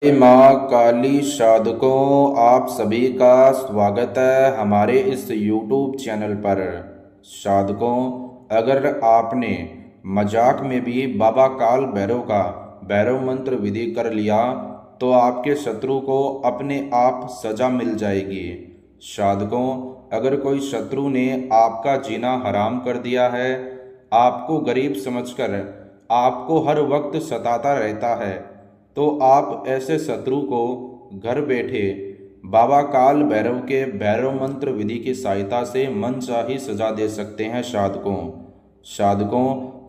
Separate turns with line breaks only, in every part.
जय माँ काली साधकों, आप सभी का स्वागत है हमारे इस YouTube चैनल पर। साधकों, अगर आपने मजाक में भी बाबा काल भैरव का भैरव मंत्र विधि कर लिया तो आपके शत्रु को अपने आप सजा मिल जाएगी। साधकों, अगर कोई शत्रु ने आपका जीना हराम कर दिया है, आपको गरीब समझकर आपको हर वक्त सताता रहता है, तो आप ऐसे शत्रु को घर बैठे बाबा काल भैरव के भैरव मंत्र विधि की सहायता से मनचाही सजा दे सकते हैं। साधकों,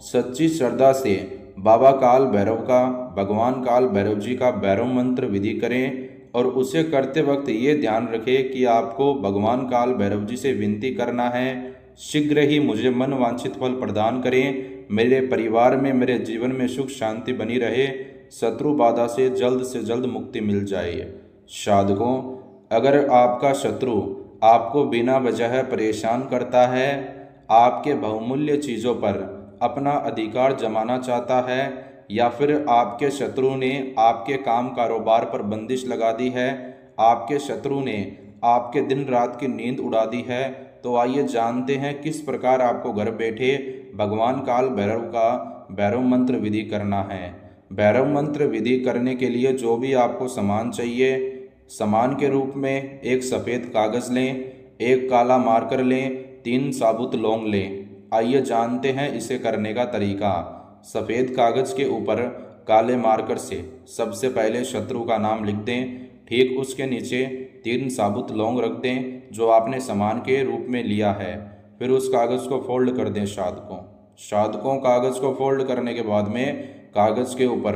सच्ची श्रद्धा से बाबा काल भैरव का, भगवान काल भैरव जी का भैरव मंत्र विधि करें और उसे करते वक्त ये ध्यान रखें कि आपको भगवान काल भैरव जी से विनती करना है, शीघ्र ही मुझे मन वांछित फल प्रदान करें, मेरे परिवार में, मेरे जीवन में सुख शांति बनी रहे, शत्रु बाधा से जल्द मुक्ति मिल जाए। साधकों, अगर आपका शत्रु आपको बिना वजह परेशान करता है, आपके बहुमूल्य चीज़ों पर अपना अधिकार जमाना चाहता है, या फिर आपके शत्रु ने आपके काम कारोबार पर बंदिश लगा दी है, आपके शत्रु ने आपके दिन रात की नींद उड़ा दी है, तो आइए जानते हैं किस प्रकार आपको घर बैठे भगवान काल भैरव का भैरव मंत्र विधि करना है। भैरव मंत्र विधि करने के लिए जो भी आपको सामान चाहिए, सामान के रूप में एक सफ़ेद कागज़ लें, एक काला मार्कर लें, 3 साबुत लौंग लें। आइए जानते हैं इसे करने का तरीका। सफ़ेद कागज़ के ऊपर काले मार्कर से सबसे पहले शत्रु का नाम लिख दें। ठीक उसके नीचे 3 साबुत लौंग रख दें जो आपने सामान के रूप में लिया है। फिर उस कागज़ को फोल्ड कर दें। साधकों, कागज़ को फोल्ड करने के बाद में कागज़ के ऊपर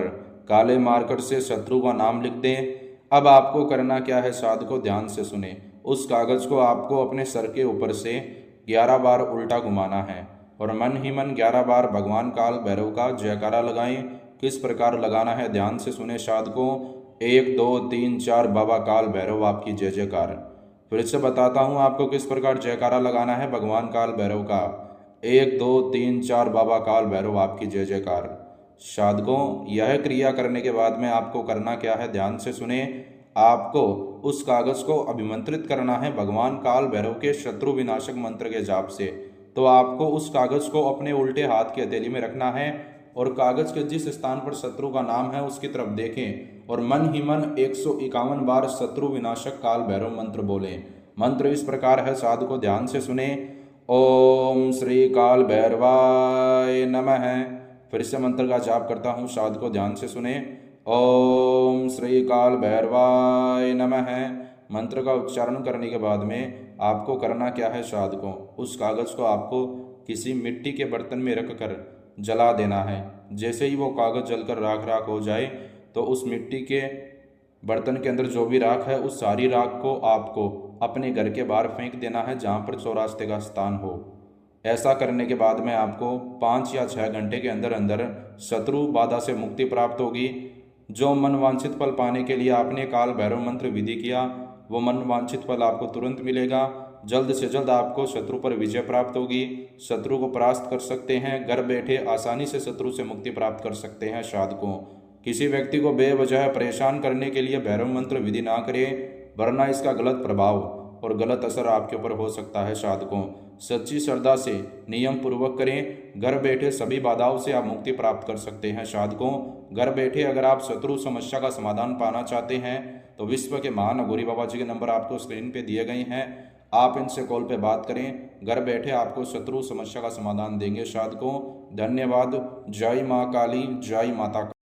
काले मार्कर से शत्रु का नाम लिख दें। अब आपको करना क्या है साधकों, ध्यान से सुने। उस कागज़ को आपको अपने सर के ऊपर से 11 बार उल्टा घुमाना है और मन ही मन 11 बार भगवान काल भैरव का जयकारा लगाएं। किस प्रकार लगाना है ध्यान से सुने साधकों। 1 2 3 4 बाबा काल भैरव आपकी जय जयकार। फिर से बताता हूँ आपको किस प्रकार जयकारा लगाना है भगवान काल भैरव का। 1 2 3 4 बाबा काल भैरव आपकी जय जयकार। साधकों, यह क्रिया करने के बाद में आपको करना क्या है ध्यान से सुने। आपको उस कागज़ को अभिमंत्रित करना है भगवान काल भैरव के शत्रु विनाशक मंत्र के जाप से। तो आपको उस कागज़ को अपने उल्टे हाथ की हथेली में रखना है और कागज़ के जिस स्थान पर शत्रु का नाम है उसकी तरफ देखें और मन ही मन 151 बार शत्रु विनाशक काल भैरव मंत्र बोलें। मंत्र इस प्रकार है, साधु को ध्यान से सुने। ओम श्री काल भैरवाय नमः। फिर से मंत्र का जाप करता हूँ, साधु को ध्यान से सुने। ओम श्री काल भैरवाय नमः। मंत्र का उच्चारण करने के बाद में आपको करना क्या है साधकों, उस कागज़ को आपको किसी मिट्टी के बर्तन में रख कर जला देना है। जैसे ही वो कागज़ जलकर राख राख हो जाए तो उस मिट्टी के बर्तन के अंदर जो भी राख है उस सारी राख को आपको अपने घर के बाहर फेंक देना है जहाँ पर चौरास्ते का स्थान हो। ऐसा करने के बाद में आपको 5 या 6 घंटे के अंदर अंदर शत्रु बाधा से मुक्ति प्राप्त होगी। जो मन वांछित फल पाने के लिए आपने काल भैरव मंत्र विधि किया, वो मन वांछित फल आपको तुरंत मिलेगा। जल्द से जल्द आपको शत्रु पर विजय प्राप्त होगी। शत्रु को परास्त कर सकते हैं, घर बैठे आसानी से शत्रु से मुक्ति प्राप्त कर सकते हैं। साधकों, किसी व्यक्ति को बेवजह परेशान करने के लिए भैरव मंत्र विधि ना करें, वरना इसका गलत प्रभाव और गलत असर आपके ऊपर हो सकता है। साधकों, सच्ची श्रद्धा से नियम पूर्वक करें, घर बैठे सभी बाधाओं से आप मुक्ति प्राप्त कर सकते हैं। साधकों, घर बैठे अगर आप शत्रु समस्या का समाधान पाना चाहते हैं तो विश्व के महान अघोरी बाबा जी के नंबर आपको स्क्रीन पे दिए गए हैं, आप इनसे कॉल पे बात करें। घर बैठे आपको शत्रु समस्या का समाधान देंगे। साधकों, धन्यवाद। जय माँ काली, जय माता।